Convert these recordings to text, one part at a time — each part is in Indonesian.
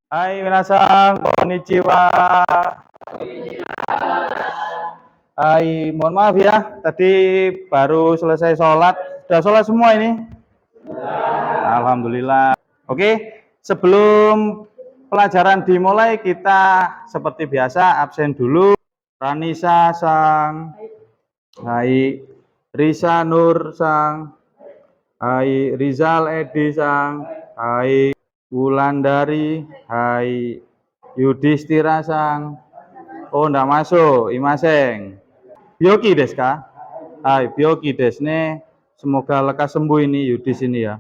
Hai minasan, konnichiwa. Hai, mohon maaf ya, tadi baru selesai sholat. Sudah sholat semua ini? Alhamdulillah. Oke, sebelum pelajaran dimulai, kita seperti biasa absen dulu. Ranisa sang, hai Risa Nur sang, hai Rizal Edi sang, hai Wulandari, hai Yudhistira sang. Oh, ndak masuk, imaseng. Byoki desu ka? Hai, Byoki desu ne. Semoga lekas sembuh ini Yudis ini ya.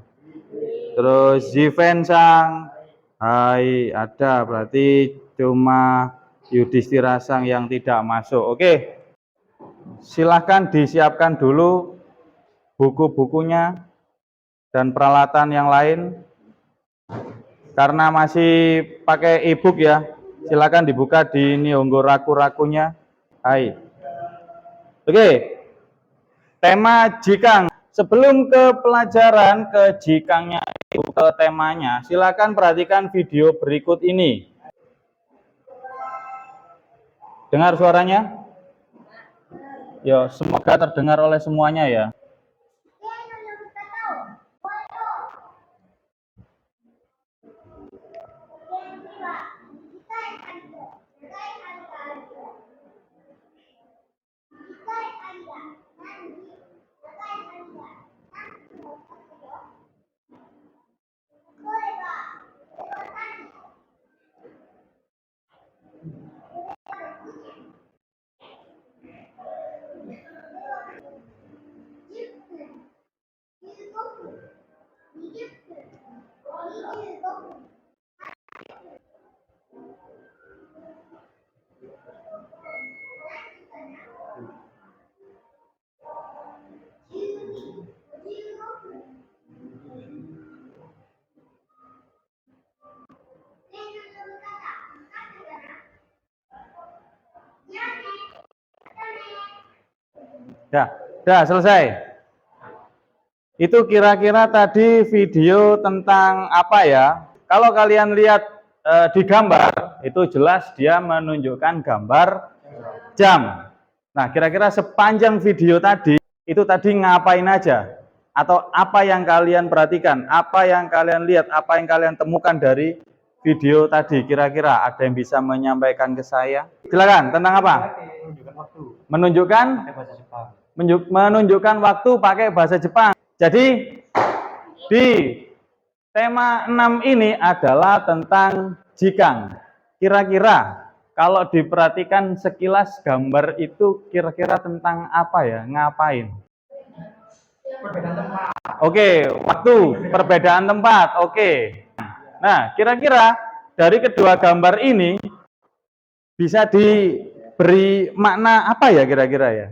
Terus Ziven sang. Hai, ada berarti cuma Yudhistira sang yang tidak masuk. Oke. Silahkan disiapkan dulu buku-bukunya dan peralatan yang lain. Karena masih pakai e-book ya, silakan dibuka di Nihongo Raku-rakunya. Hai. Oke. Tema jikang. Sebelum ke pelajaran ke jikangnya itu ke temanya, silakan perhatikan video berikut ini. Dengar suaranya? Ya, semoga terdengar oleh semuanya ya. Dah selesai. Itu kira-kira tadi video tentang apa ya? Kalau kalian lihat di gambar, itu jelas dia menunjukkan gambar jam. Nah, kira-kira sepanjang video tadi, itu tadi ngapain aja? Atau apa yang kalian perhatikan? Apa yang kalian lihat? Apa yang kalian temukan dari video tadi? Kira-kira ada yang bisa menyampaikan ke saya? Silakan, tentang apa? Menunjukkan menunjukkan waktu pakai bahasa Jepang. Jadi di tema 6 ini adalah tentang jikang. Kira-kira kalau diperhatikan sekilas gambar itu kira-kira tentang apa ya? Ngapain? Perbedaan tempat. Oke, waktu, perbedaan tempat. Oke. Nah, kira-kira dari kedua gambar ini bisa diberi makna apa ya kira-kira ya?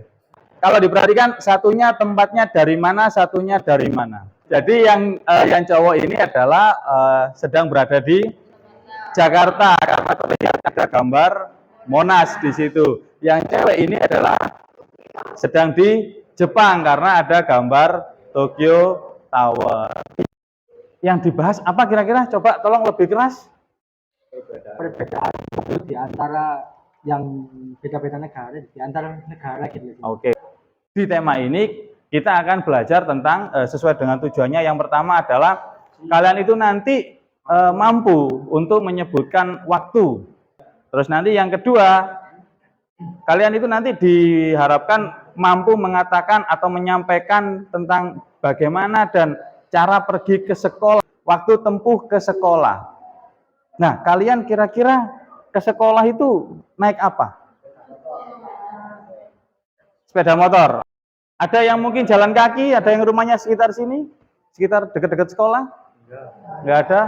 Kalau diperhatikan satunya tempatnya dari mana, satunya dari mana. Jadi yang cowok ini adalah sedang berada di Jakarta karena terlihat ada gambar Monas di situ. Yang cewek ini adalah sedang di Jepang karena ada gambar Tokyo Tower. Yang dibahas apa kira-kira? Coba tolong lebih keras. Perbedaan di antara yang beda-beda negara, di antara negara gitu. Oke. Di tema ini kita akan belajar tentang sesuai dengan tujuannya. Yang pertama adalah kalian itu nanti mampu untuk menyebutkan waktu. Terus nanti yang kedua, kalian itu nanti diharapkan mampu mengatakan atau menyampaikan tentang bagaimana dan cara pergi ke sekolah, waktu tempuh ke sekolah. Nah, kalian kira-kira ke sekolah itu naik apa? Sepeda motor. Ada yang mungkin jalan kaki, ada yang rumahnya sekitar sini, sekitar dekat-dekat sekolah? Enggak ada.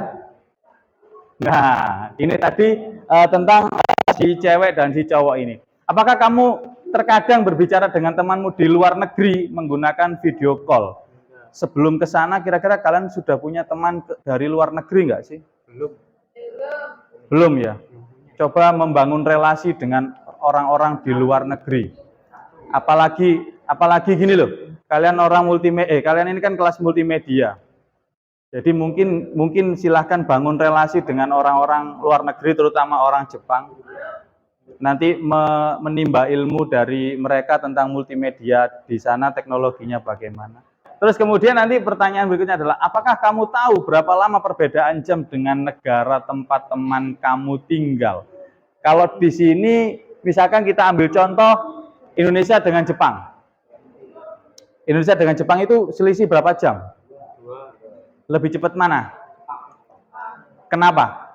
Nah, ini tadi tentang si cewek dan si cowok ini. Apakah kamu terkadang berbicara dengan temanmu di luar negeri menggunakan video call? Sebelum ke sana, kira-kira kalian sudah punya teman dari luar negeri nggak sih? Belum. Belum ya? Coba membangun relasi dengan orang-orang di luar negeri. Apalagi gini loh, kalian ini kan kelas multimedia. Jadi mungkin silahkan bangun relasi dengan orang-orang luar negeri, terutama orang Jepang. Nanti menimba ilmu dari mereka tentang multimedia di sana, teknologinya bagaimana. Terus kemudian nanti pertanyaan berikutnya adalah, apakah kamu tahu berapa lama perbedaan jam dengan negara tempat teman kamu tinggal? Kalau di sini, misalkan kita ambil contoh Indonesia dengan Jepang. Indonesia dengan Jepang itu selisih berapa jam? Lebih cepat mana? Kenapa?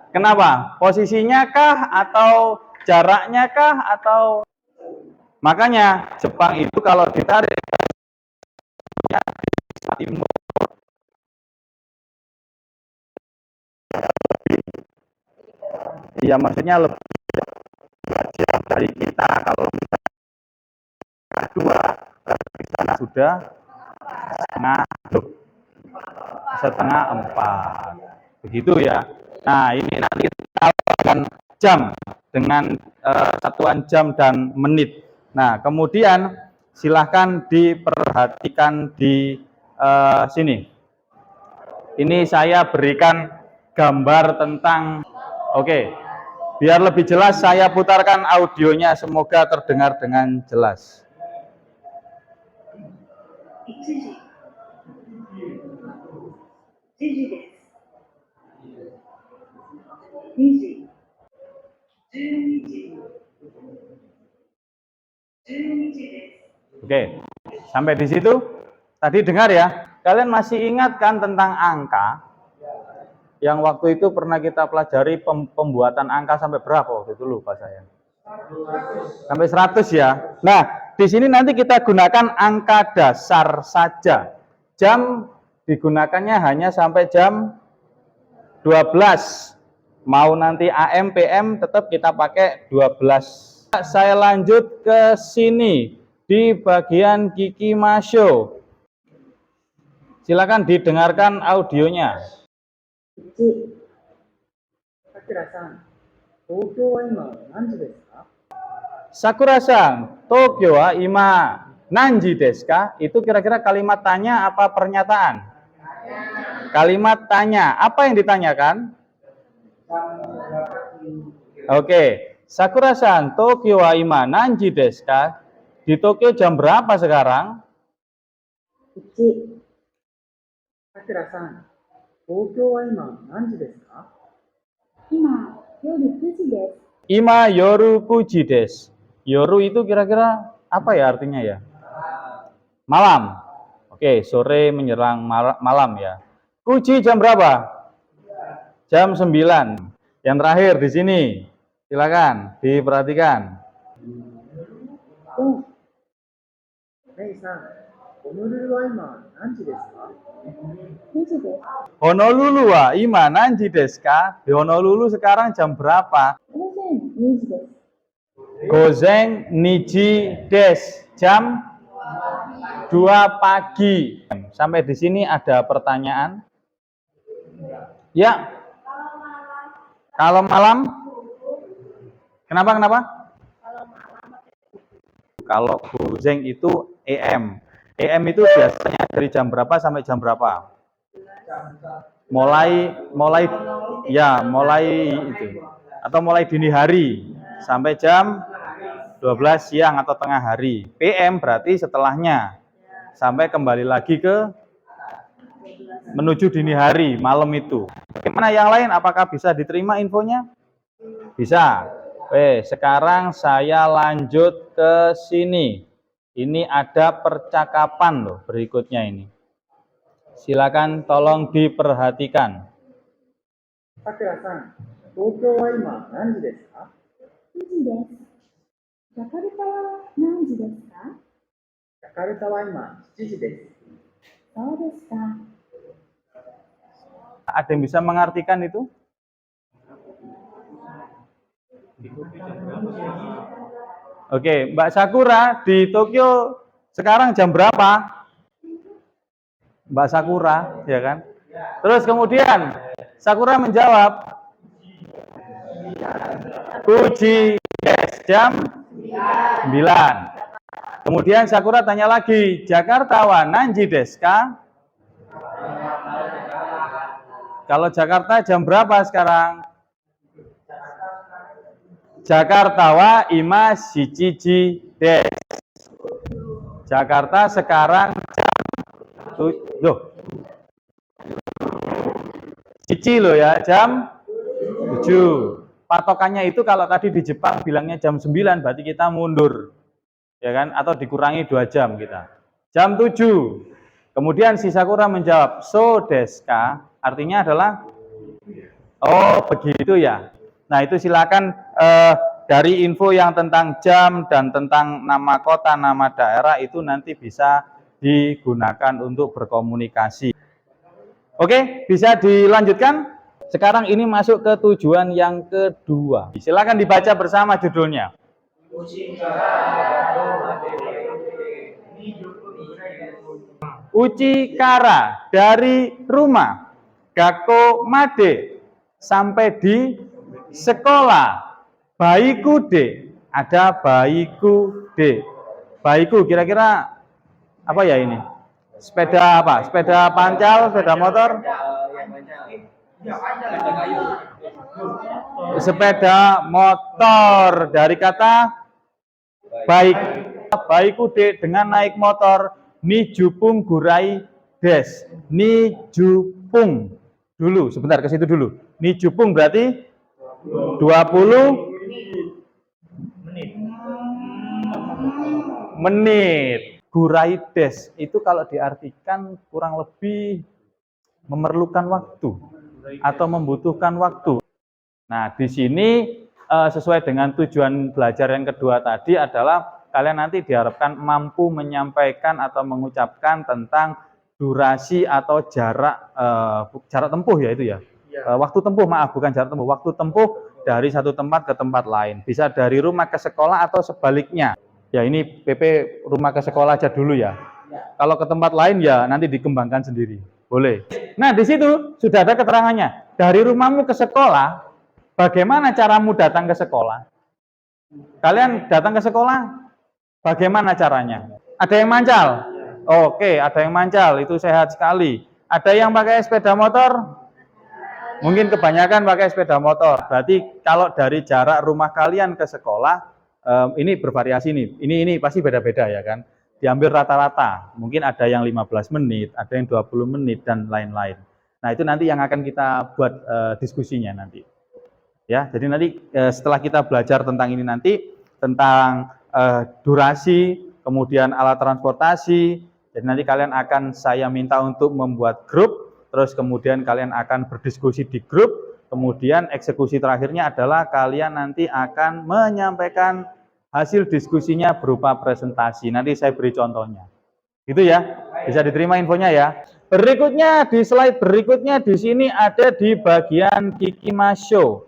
Kenapa? Posisinya kah atau jaraknya kah atau makanya Jepang itu kalau ditarik timur ya maksudnya lebih jauh dari kita. Kalau dua di sana sudah setengah empat begitu ya. Nah ini nanti kita akan jam dengan satuan jam dan menit. Nah kemudian silahkan diperhatikan di sini. Ini saya berikan gambar tentang biar lebih jelas saya putarkan audionya, semoga terdengar dengan jelas. 1時です。2時、12時、12時です。Oke, sampai di situ tadi dengar ya. Kalian masih ingat kan tentang angka? Yang waktu itu pernah kita pelajari pembuatan angka sampai berapa waktu itu, lupa saya. Sampai 100 ya. Nah, di sini nanti kita gunakan angka dasar saja. Jam digunakannya hanya sampai jam 12. Mau nanti AM, PM tetap kita pakai 12. Saya lanjut ke sini di bagian Kiki Masyo. Silakan didengarkan audionya. Sakura-san, Tokyo wa ima nanji desu ka? Itu kira-kira kalimat tanya apa pernyataan? Kalimat tanya. Apa yang ditanyakan? Oke. Sakura-san, Tokyo wa ima nanji desu ka? Di Tokyo jam berapa sekarang? Sakura-san, Tokyo wa ima nanji desu ka? Ima yoru 9 ji desu. Ima yoru 9 desu. Yoru itu kira-kira apa ya artinya ya? Malam. Oke, sore menjelang malam ya. Kuji jam berapa? Jam 9. Yang terakhir di sini. Silakan diperhatikan. Honolulu wa ima nanji desu ka? Di Honolulu sekarang jam berapa? Gozeng niji des, jam 2 pagi. Sampai di sini ada pertanyaan? Ya. Kalau malam? Kenapa? Kalau gozeng itu AM. AM itu biasanya dari jam berapa sampai jam berapa? Mulai itu. Atau mulai dini hari sampai jam 12 siang atau tengah hari. PM berarti setelahnya. Sampai kembali lagi ke menuju dini hari, malam itu. Bagaimana yang lain? Apakah bisa diterima infonya? Bisa. Oke, sekarang saya lanjut ke sini. Ini ada percakapan loh berikutnya ini. Silakan tolong diperhatikan. Sakura-san, Tokyo wa ima nanji desu ka? 9 ji desu. Jakarta wa nanji desu ka? Jakarta wa ima 7 ji desu. そうですか。Ada yang bisa mengartikan itu? Oke, Mbak Sakura di Tokyo sekarang jam berapa? Mbak Sakura, ya kan? Terus kemudian Sakura menjawab, Uji jam 9. Kemudian Sakura tanya lagi, Jakarta wa nanji desu ka? Kalau Jakarta jam berapa sekarang? Jakarta wa ima shichiji desu. Jakarta sekarang jam loh. Cici loh ya, jam 7. Patokannya itu kalau tadi di Jepang bilangnya jam 9, berarti kita mundur. Ya kan? Atau dikurangi 2 jam kita. Jam 7. Kemudian si Sakura menjawab, so desu ka? Artinya adalah, oh begitu ya. Nah itu silakan dari info yang tentang jam dan tentang nama kota, nama daerah itu nanti bisa digunakan untuk berkomunikasi. Oke, bisa dilanjutkan. Sekarang ini masuk ke tujuan yang kedua. Silakan dibaca bersama judulnya. Uchikara, dari rumah. Gakko made, sampai di sekolah. Baiku de, ada baiku de. Baiku kira-kira apa ya ini? Sepeda apa? Sepeda pancal, sepeda motor? Sepeda motor, dari kata baik. Baiku de, dengan naik motor. Nijupung gurai des. Nijupung dulu, sebentar ke situ dulu. Nijupung berarti 20 menit. Gurai des itu kalau diartikan kurang lebih memerlukan waktu atau membutuhkan waktu. Nah, di sini sesuai dengan tujuan belajar yang kedua tadi adalah kalian nanti diharapkan mampu menyampaikan atau mengucapkan tentang durasi atau jarak tempuh ya itu ya. Waktu tempuh, maaf, bukan jarak tempuh. Waktu tempuh dari satu tempat ke tempat lain. Bisa dari rumah ke sekolah atau sebaliknya. Ya ini PP rumah ke sekolah aja dulu ya. Kalau ke tempat lain ya nanti dikembangkan sendiri. Boleh. Nah di situ sudah ada keterangannya. Dari rumahmu ke sekolah, bagaimana caramu datang ke sekolah? Kalian datang ke sekolah, bagaimana caranya? Ada yang mancal? Oke, ada yang mancal, itu sehat sekali. Ada yang pakai sepeda motor? Mungkin kebanyakan pakai sepeda motor. Berarti kalau dari jarak rumah kalian ke sekolah, ini bervariasi nih. Ini pasti beda-beda ya kan. Diambil rata-rata. Mungkin ada yang 15 menit, ada yang 20 menit dan lain-lain. Nah, itu nanti yang akan kita buat diskusinya nanti. Ya, jadi nanti setelah kita belajar tentang ini nanti tentang durasi, kemudian alat transportasi. Jadi nanti kalian akan saya minta untuk membuat grup, terus kemudian kalian akan berdiskusi di grup. Kemudian eksekusi terakhirnya adalah kalian nanti akan menyampaikan hasil diskusinya berupa presentasi. Nanti saya beri contohnya. Gitu ya. Bisa diterima infonya ya. Berikutnya di slide berikutnya di sini ada di bagian Kikimasho.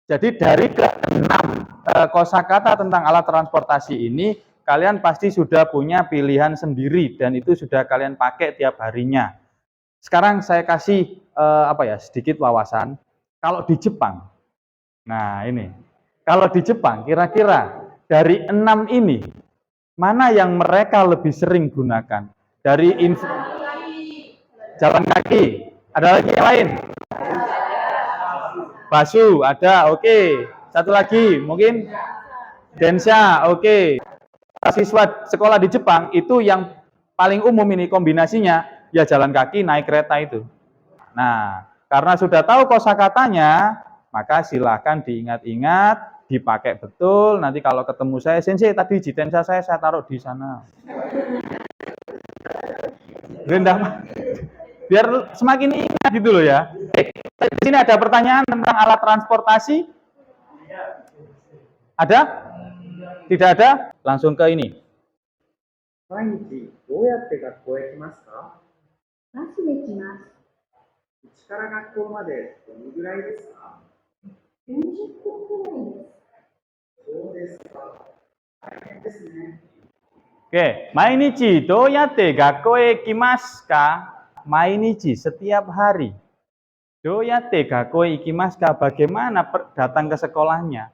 Jadi dari ke-6 kosakata tentang alat transportasi ini kalian pasti sudah punya pilihan sendiri dan itu sudah kalian pakai tiap harinya. Sekarang saya kasih sedikit wawasan. Kalau di Jepang, nah ini, kalau di Jepang kira-kira dari 6 ini mana yang mereka lebih sering gunakan? Dari jalan kaki, ada lagi yang lain? Basu, ada, oke. Satu lagi, mungkin densha, oke. Siswa sekolah di Jepang itu yang paling umum ini kombinasinya ya jalan kaki naik kereta itu. Nah, karena sudah tahu kosakatanya, maka silahkan diingat-ingat, dipakai betul. Nanti kalau ketemu saya, sensei tadi jitensa saya taruh di sana. Rendah, biar semakin ingat gitu loh ya. Di sini ada pertanyaan tentang alat transportasi. Ada? Tidak ada? Langsung ke ini. 毎日どうやって学校へ来ますか？バスで来ます。うちから学校までどのぐらいですか40分くらいです。そうですか。大変ですね。Oke, mainichi doyate gakoe kimasu ka? Mainichi setiap hari. Doyate gakoe ikimasu ka? Bagaimana datang ke sekolahnya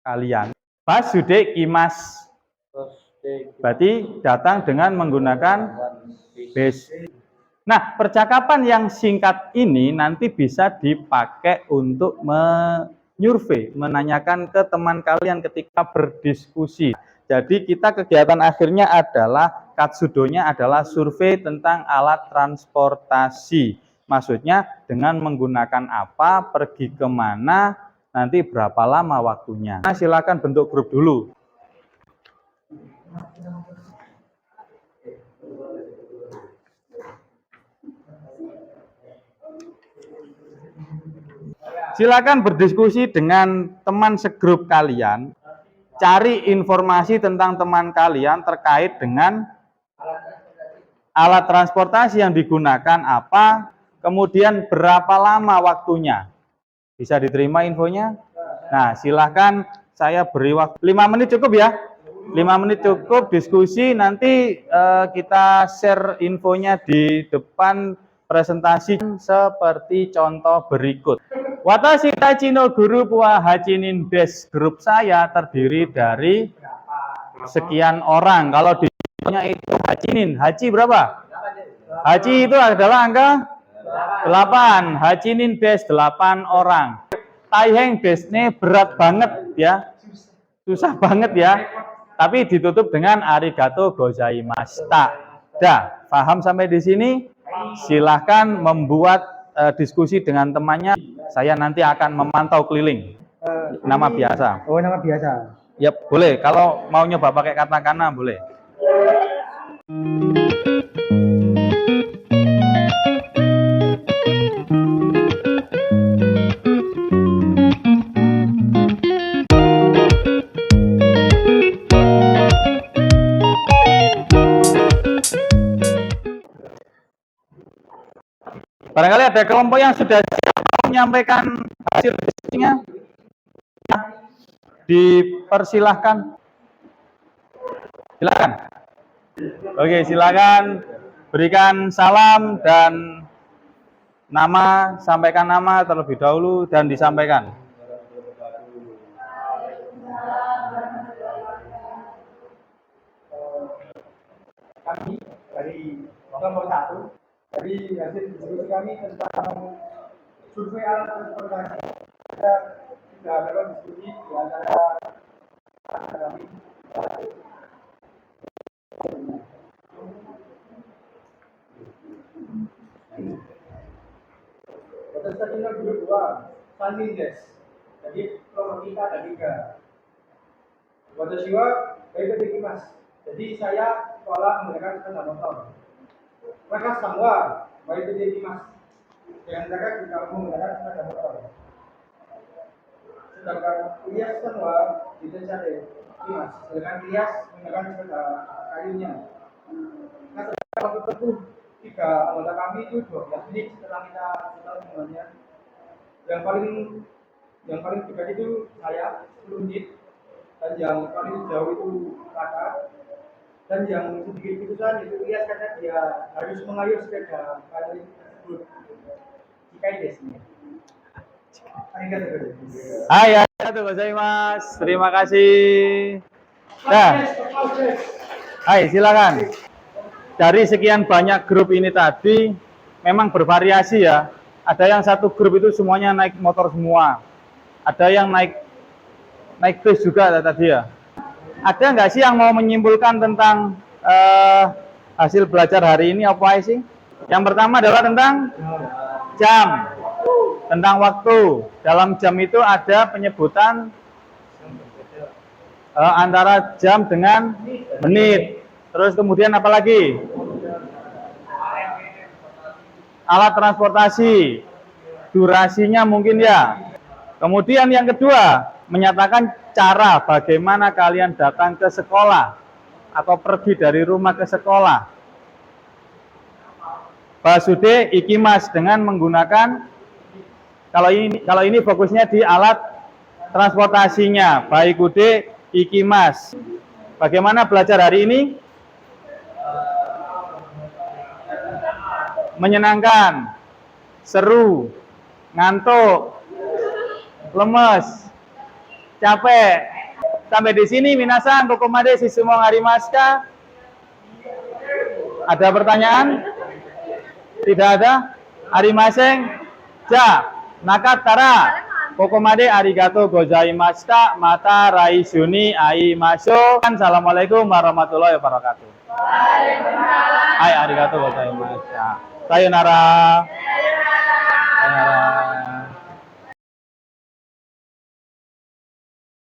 kalian? Basude kimasu. Berarti datang dengan menggunakan bis. Nah, percakapan yang singkat ini nanti bisa dipakai untuk menyurvei, menanyakan ke teman kalian ketika berdiskusi. Jadi kita kegiatan akhirnya adalah katsudonya adalah survei tentang alat transportasi. Maksudnya dengan menggunakan apa, pergi kemana, nanti berapa lama waktunya. Nah, silakan bentuk grup dulu. Silakan berdiskusi dengan teman segrup kalian. Cari informasi tentang teman kalian terkait dengan alat transportasi yang digunakan apa, kemudian berapa lama waktunya. Bisa diterima infonya? Nah, silakan saya beri waktu 5 menit cukup ya. 5 menit cukup diskusi, nanti kita share infonya di depan presentasi seperti contoh berikut. Watashi tachi no grup wa hachinin desu. Grup saya terdiri dari sekian orang. Kalau di itu hachinin. Hachi berapa? Hachi itu adalah angka 8. Hachinin desu 8 orang. Taiheng desu ini berat banget ya. Susah banget ya. Tapi ditutup dengan arigato gozaimashita. Dah, paham sampai di sini? Silahkan membuat diskusi dengan temannya. Saya nanti akan memantau keliling. Nama biasa. Oh, nama biasa. Yap, boleh. Kalau mau nyoba pakai katakana boleh. Barangkali ada kelompok yang sudah menyampaikan hasil diskusinya, dipersilahkan. Silakan. Oke, silakan berikan salam dan nama, sampaikan nama terlebih dahulu dan disampaikan. Kami dari kelompok 1 dari hasil diskusi kami tentang survei alat transportasi. Kita sudah melakukan diskusi di antara kami. Peserta grup 2, Sanin Des. Jadi kelompok kita ada 3. Watashi wa baikete kimasu. Jadi saya sekolah menggunakan sepeda motor. Mereka semua baikete kimasu. Dengan mereka juga menggunakan sepeda motor. Sedangkan Ilyas semua tidak cari kimas. Sedangkan Ilyas menggunakan sepeda kayunya. Nah, waktu itu 3 anggota kami itu 12 menit setelah kita semuanya. Yang paling dekat itu saya 10 menit, dan yang paling jauh itu kakak, dan yang sedikit keputusan itu Ilyas karena dia harus mengayuh sepeda kayu tersebut. Jika desnya. Hai, arigatou gozaimasu. Terima kasih. Nah, hai, silakan. Dari sekian banyak grup ini tadi, memang bervariasi ya. Ada yang satu grup itu semuanya naik motor semua. Ada yang naik bis juga tadi ya. Ada nggak sih yang mau menyimpulkan tentang hasil belajar hari ini apa sih? Yang pertama adalah tentang jam, tentang waktu. Dalam jam itu ada penyebutan antara jam dengan menit. Terus kemudian apa lagi? Alat transportasi, durasinya mungkin ya. Kemudian yang kedua, menyatakan cara bagaimana kalian datang ke sekolah atau pergi dari rumah ke sekolah. Basude ikimas dengan menggunakan, kalau ini fokusnya di alat transportasinya. Baikude ikimas. Bagaimana belajar hari ini? Menyenangkan, seru, ngantuk, lemes, capek. Sampai di sini minasan kokomade sisumong arimaska. Ada pertanyaan? Tidak ada? Arimaseng? Ja, nakatara. Kokomade arigato gozaimashita. Mata raisuni aimasho. Assalamualaikum warahmatullahi wabarakatuh. Waalaikumsalam. Hai, arigato gozaimashita. Sayonara. Sayonara.